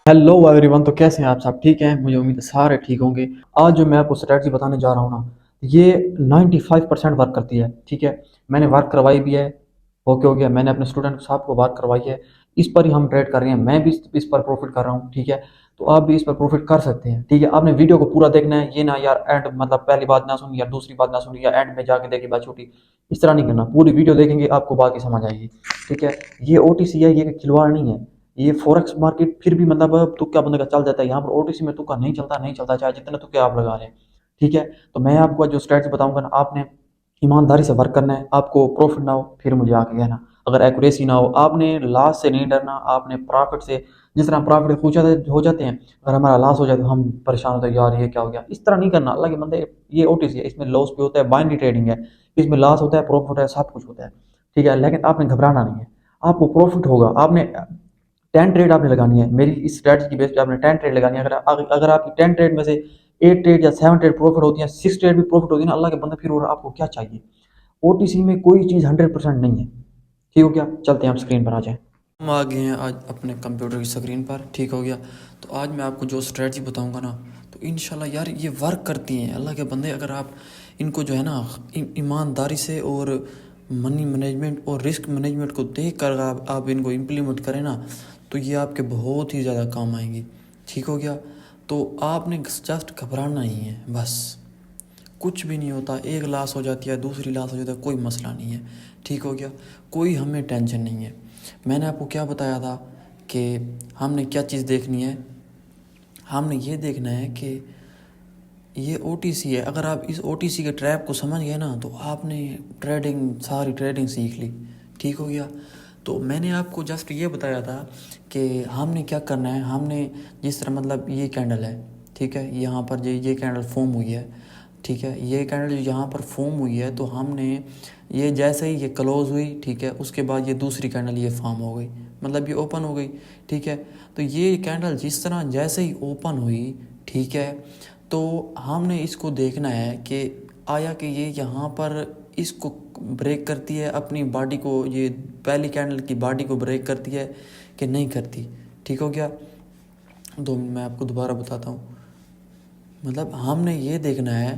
Hello everyone. तो कैसे हैं आप सब? ठीक हैं? मुझे उम्मीद है सारे ठीक होंगे। आज जो मैं आपको स्ट्रेटजी बताने जा रहा हूँ ना, ये 95% वर्क करती है। ठीक है, मैंने वर्क करवाई भी है। ओके हो गया, मैंने अपने स्टूडेंट साहब को वर्क करवाई है। इस पर ही हम ट्रेड कर रहे हैं, मैं भी इस पर प्रॉफिट कर रहा हूँ। ठीक है, तो आप भी इस पर प्रॉफिट कर सकते हैं। ठीक है, आपने वीडियो को पूरा देखना है, ये ना यार एंड मतलब पहली बात ना सुनी या दूसरी बात ना सुनी या एंड में जाके देखी बात छोटी, इस तरह नहीं करना। पूरी वीडियो देखेंगे आपको बात ही समझ आएगी। ठीक है, ये ओटीसी है, ये खिलवाड़ नहीं है। ये फॉरेक्स मार्केट फिर भी मतलब तुक्का बंदे का चल जाता है। यहाँ पर ओटीसी में तुक्का नहीं चलता, नहीं चलता, चाहे जितने तुक्के आप लगा लें। ठीक है, तो मैं आपको जो स्ट्रेटजी बताऊंगा ना, आपने ईमानदारी से वर्क करना है। आपको प्रॉफिट ना हो फिर मुझे आके कहना, अगर एक्यूरेसी ना हो। आपने लॉस से नहीं डरना, आपने प्रॉफिट से। जिस तरह प्रॉफिट हो जाते हैं, अगर हमारा लॉस हो जाए तो हम परेशान होते हैं, यार ये क्या हो गया। इस तरह नहीं करना। अल्लाह के बंदे, ये ओटीसी है, इसमें लॉस भी होता है, बाइनरी ट्रेडिंग है, इसमें लॉस होता है, प्रॉफिट होता है, सब कुछ होता है। ठीक है, लेकिन आपने घबराना नहीं है। आपको प्रॉफिट होगा। आपने 10 ट्रेड आपने लगानी है। मेरी इस स्ट्रैटेजी की बेस पे आपने 10 ट्रेड लगानी है। अगर आपकी 10 ट्रेड में से 8 ट्रेड या 7 ट्रेड प्रॉफिट होती है, 6 ट्रेड भी प्रॉफिट होती है ना, अल्लाह के बंदे, फिर और आपको क्या चाहिए। ओटीसी में कोई चीज़ 100% नहीं है। ठीक हो गया, चलते हैं आप स्क्रीन पर आ जाए। हम आ गए हैं आज अपने कंप्यूटर की स्क्रीन पर। ठीक हो गया, तो आज मैं आपको जो स्ट्रेटजी बताऊंगा ना, तो इंशाल्लाह यार ये वर्क करती हैं अल्लाह के बंदे। अगर आप इनको जो है ना ईमानदारी से और मनी मैनेजमेंट और रिस्क मैनेजमेंट को देख कर आप इनको इम्प्लीमेंट करें ना, तो ये आपके बहुत ही ज़्यादा काम आएंगी। ठीक हो गया, तो आपने जस्ट घबराना ही है बस। कुछ भी नहीं होता, एक लाश हो जाती है, दूसरी लाश हो जाती है, कोई मसला नहीं है। ठीक हो गया, कोई हमें टेंशन नहीं है। मैंने आपको क्या बताया था कि हमने क्या चीज़ देखनी है। हमने ये देखना है कि ये ओटीसी है। अगर आप इस ओटीसी के ट्रैप को समझ गए ना, तो आपने सारी ट्रेडिंग सीख ली। ठीक हो गया, तो मैंने आपको जस्ट ये बताया था कि हमने क्या करना है। हमने जिस तरह मतलब ये कैंडल है, ठीक है, यहाँ पर ये कैंडल फॉर्म हुई है। ठीक है, ये कैंडल जो यहाँ पर फॉर्म हुई है, तो हमने ये जैसे ही ये क्लोज हुई, ठीक है, उसके बाद ये दूसरी कैंडल ये फॉर्म हो गई, मतलब ये ओपन हो गई। ठीक है, तो ये कैंडल जिस तरह जैसे ही ओपन हुई, ठीक है, तो हमने इसको देखना है कि आया कि ये यहाँ पर इसको ब्रेक करती है, अपनी बॉडी को, ये पहली कैंडल की बॉडी को ब्रेक करती है कि नहीं करती। ठीक हो गया, 2 मिनट मैं आपको दोबारा बताता हूँ। मतलब हमने ये देखना है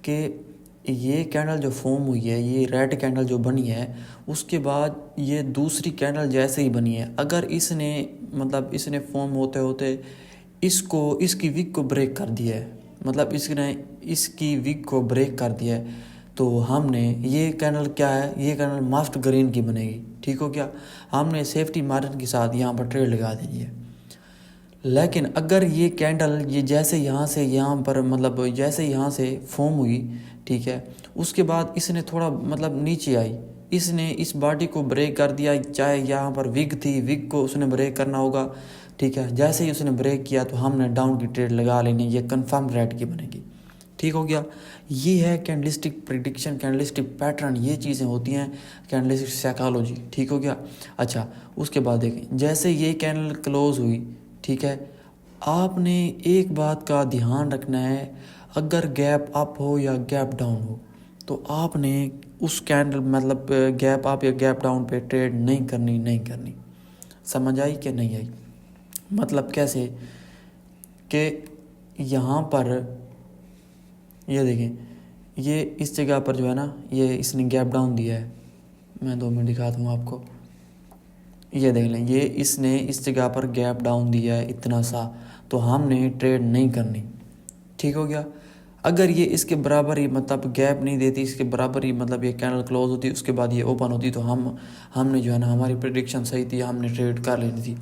कि ये कैंडल जो फॉर्म हुई है, ये रेड कैंडल जो बनी है, उसके बाद ये दूसरी कैंडल जैसे ही बनी है, अगर इसने मतलब इसने फॉर्म होते होते इसको इसकी विक को ब्रेक कर दिया है, मतलब इसने इसकी विक को ब्रेक कर दिया है, तो हमने ये कैंडल क्या है, ये कैंडल मस्ट ग्रीन की बनेगी। ठीक हो गया, हमने सेफ्टी मार्जिन के साथ यहाँ पर ट्रेड लगा देनी है। लेकिन अगर ये कैंडल ये जैसे यहाँ से यहाँ पर मतलब जैसे यहाँ से फॉर्म हुई, ठीक है, उसके बाद इसने थोड़ा मतलब नीचे आई, इसने इस बॉडी को ब्रेक कर दिया, चाहे यहाँ पर विग थी, विग को उसने ब्रेक करना होगा। ठीक है, जैसे ही उसने ब्रेक किया तो हमने डाउन की ट्रेड लगा लेनी, ये कन्फर्म रेड की बनेगी। ठीक हो गया, ये है कैंडलिस्टिक प्रिडिक्शन, कैंडलिस्टिक पैटर्न, ये चीज़ें होती हैं कैंडलिस्टिक साइकोलॉजी। ठीक हो गया, अच्छा, उसके बाद देखें जैसे ये कैंडल क्लोज हुई, ठीक है, आपने एक बात का ध्यान रखना है, अगर गैप अप हो या गैप डाउन हो, तो आपने उस कैंडल मतलब गैप अप या गैप डाउन पे ट्रेड नहीं करनी। समझ आई कि नहीं आई? मतलब कैसे कि यहाँ पर ये देखें, ये इस जगह पर जो है ना, ये इसने गैप डाउन दिया है। मैं 2 मिनट दिखाता हूँ आपको। ये देख लें, ये इसने इस जगह पर गैप डाउन दिया है इतना सा, तो हमने ट्रेड नहीं करनी। ठीक हो गया, अगर ये इसके बराबर ही मतलब गैप नहीं देती, इसके बराबर ही मतलब ये कैंडल क्लोज होती, उसके बाद ये ओपन होती, तो हमने जो है ना, हमारी प्रेडिक्शन सही थी, हमने ट्रेड कर लेनी थी।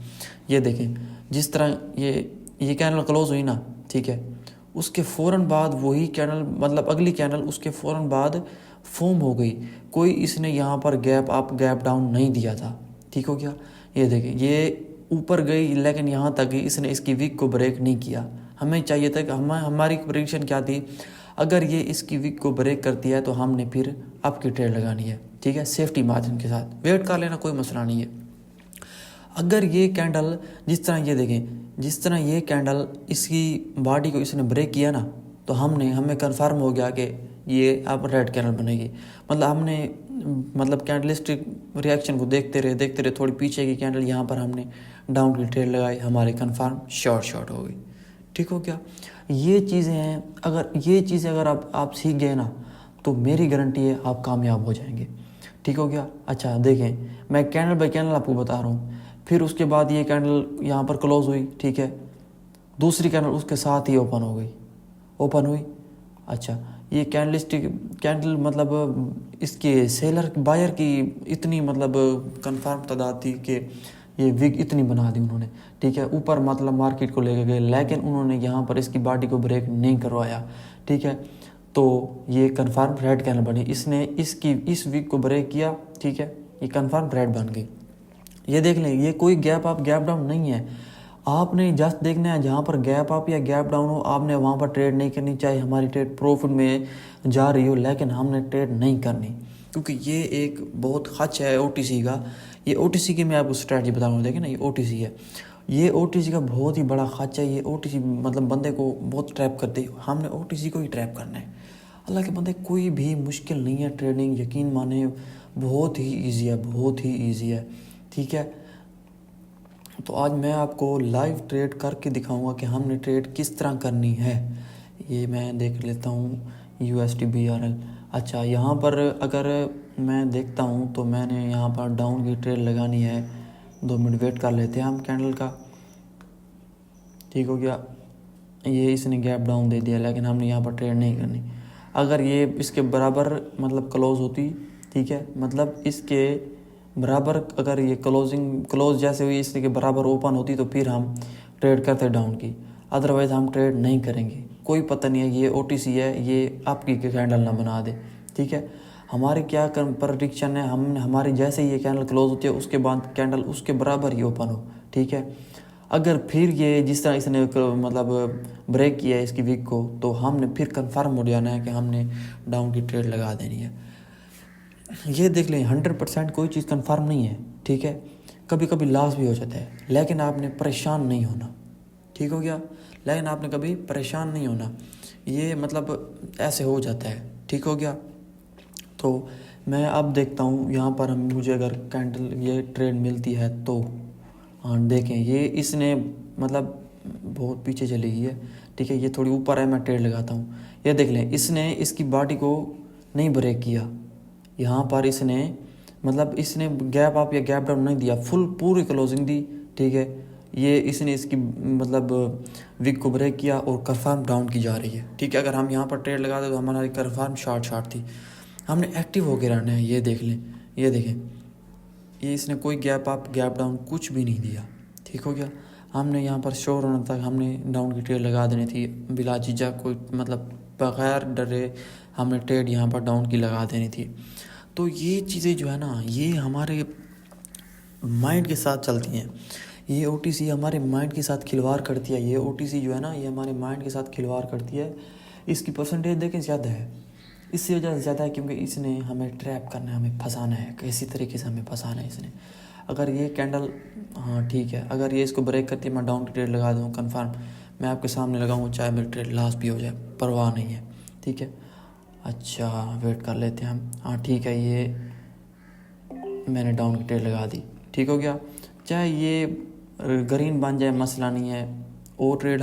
ये देखें, जिस तरह ये कैंडल क्लोज हुई ना, ठीक है, उसके फ़ौरन बाद वही कैंडल मतलब अगली कैंडल उसके फ़ौरन बाद फॉर्म हो गई। कोई इसने यहाँ पर गैप अप गैप डाउन नहीं दिया था। ठीक हो गया, ये देखिए, ये ऊपर गई लेकिन यहाँ तक गई, इसने इसकी विक को ब्रेक नहीं किया। हमें चाहिए था कि हमारी प्रेडिक्शन क्या थी, अगर ये इसकी विक को ब्रेक करती है तो हमने फिर आपकी ट्रेड लगानी है। ठीक है, सेफ्टी मार्जिन के साथ वेट कर लेना, कोई मसला नहीं है। अगर ये कैंडल जिस तरह ये देखें, जिस तरह ये कैंडल इसकी बॉडी को इसने ब्रेक किया ना, तो हमें कंफर्म हो गया कि ये अब रेड कैंडल बनेगी। मतलब हमने मतलब कैंडलिस्टिक रिएक्शन को देखते रहे थोड़ी पीछे की कैंडल यहाँ पर हमने डाउन की ट्रेड लगाई, हमारे कंफर्म शॉर्ट हो गई। ठीक हो गया। ये चीज़ें हैं, अगर ये चीज़ें अगर आप सीख गए ना तो मेरी गारंटी है आप कामयाब हो जाएंगे। ठीक हो गया। अच्छा देखें, मैं कैंडल बाय कैंडल आपको बता रहा हूँ। फिर उसके बाद ये कैंडल यहाँ पर क्लोज हुई, ठीक है, दूसरी कैंडल उसके साथ ही ओपन हुई। अच्छा, ये कैंडल मतलब इसके सेलर बायर की इतनी मतलब कंफर्म तादाद थी कि ये विग इतनी बना दी उन्होंने, ठीक है, ऊपर मतलब मार्केट को लेके गए, लेकिन उन्होंने यहाँ पर इसकी बॉडी को ब्रेक नहीं करवाया। ठीक है, तो ये कंफर्म रेड कैंडल बनी, इसने इस विग को ब्रेक किया। ठीक है, ये कंफर्म रेड बन गई। ये देख लें, ये कोई गैप डाउन नहीं है। आपने जस्ट देखना है जहाँ पर गैप अप या गैप डाउन हो, आपने वहाँ पर ट्रेड नहीं करनी। चाहे हमारी ट्रेड प्रॉफिट में जा रही हो, लेकिन हमने ट्रेड नहीं करनी, क्योंकि ये एक बहुत खच है ओटीसी का। ये ओटीसी की मैं आपको स्ट्रैटेजी बता रहा हूँ। देखिए ना, ये ओटीसी है, ये ओटीसी का बहुत ही बड़ा खच है। ये ओटीसी मतलब बंदे को बहुत ट्रैप करती है, हमने ओटीसी को ही ट्रैप करना है। अल्लाह के बंदे, कोई भी मुश्किल नहीं है ट्रेडिंग, यकीन माने बहुत ही ईजी है, बहुत ही ईजी है। ठीक है, तो आज मैं आपको लाइव ट्रेड करके दिखाऊंगा कि हमने ट्रेड किस तरह करनी है। ये मैं देख लेता हूँ USD BRL। अच्छा, यहाँ पर अगर मैं देखता हूँ तो मैंने यहाँ पर डाउन की ट्रेड लगानी है। 2 मिनट वेट कर लेते हैं हम कैंडल का। ठीक हो गया। ये इसने गैप डाउन दे दिया, लेकिन हमने यहाँ पर ट्रेड नहीं करनी। अगर ये इसके बराबर मतलब क्लोज होती, ठीक है, मतलब इसके बराबर अगर ये क्लोज जैसे हुई इसके बराबर ओपन होती तो फिर हम ट्रेड करते डाउन की, अदरवाइज़ हम ट्रेड नहीं करेंगे। कोई पता नहीं है ये OTC है, ये आपकी कैंडल ना बना दे। ठीक है, हमारे क्या प्रडिक्शन है, हम हमारे जैसे ही ये कैंडल क्लोज होती है उसके बाद कैंडल उसके बराबर ही ओपन हो। ठीक है, अगर फिर ये जिस तरह इसने मतलब ब्रेक किया है इसकी वीक को, तो हमने फिर कंफर्म हो जाना है कि हमने डाउन की ट्रेड लगा देनी है। ये देख लें, 100% कोई चीज़ कंफर्म नहीं है। ठीक है, कभी कभी लॉस भी हो जाता है, लेकिन आपने परेशान नहीं होना। ठीक हो गया, लेकिन आपने कभी परेशान नहीं होना, ये मतलब ऐसे हो जाता है। ठीक हो गया। तो मैं अब देखता हूँ यहाँ पर मुझे अगर कैंडल ये ट्रेड मिलती है तो, हाँ देखें, ये इसने मतलब बहुत पीछे चली गई है। ठीक है, ये थोड़ी ऊपर है, मैं ट्रेड लगाता हूँ। ये देख लें, इसने इसकी बॉडी को नहीं ब्रेक किया, यहाँ पर इसने मतलब इसने गैप अप या गैप डाउन नहीं दिया, पूरी क्लोजिंग दी। ठीक है, ये इसने इसकी मतलब विक को ब्रेक किया और कंफर्म डाउन की जा रही है। ठीक है, अगर हम यहाँ पर ट्रेड लगाते तो हमारी कंफर्म शॉर्ट थी, हमने एक्टिव होकर रहना है। ये देख लें, ये देखें, ये इसने कोई गैप अप गैप डाउन कुछ भी नहीं दिया। ठीक हो गया, हमने यहाँ पर श्योर होने तक हमने डाउन की ट्रेड लगा देनी थी बिला झिझक, कोई मतलब बगैर डरे हमने ट्रेड यहाँ पर डाउन की लगा देनी थी। तो ये चीज़ें जो है ना, ये हमारे माइंड के साथ चलती हैं। ये OTC हमारे माइंड के साथ खिलवाड़ करती है। ये OTC जो है ना, ये हमारे माइंड के साथ खिलवाड़ करती है। इसकी परसेंटेज देखें ज़्यादा है, इससे वजह से ज़्यादा है क्योंकि इसने हमें ट्रैप करना है, हमें फंसाना है, किसी तरीके से हमें फंसाना है इसने। अगर ये कैंडल, हाँ ठीक है, अगर ये इसको ब्रेक करती है, मैं डाउन की ट्रेड लगा दूँ कंफर्म, मैं आपके सामने लगाऊँ, चाहे मेरी ट्रेड लॉस भी हो जाए, परवाह नहीं है। ठीक है, अच्छा वेट कर लेते हैं हम। हाँ ठीक है, ये मैंने डाउन की ट्रेड लगा दी। ठीक हो गया, चाहे ये ग्रीन बन जाए मसला नहीं है, और ट्रेड हम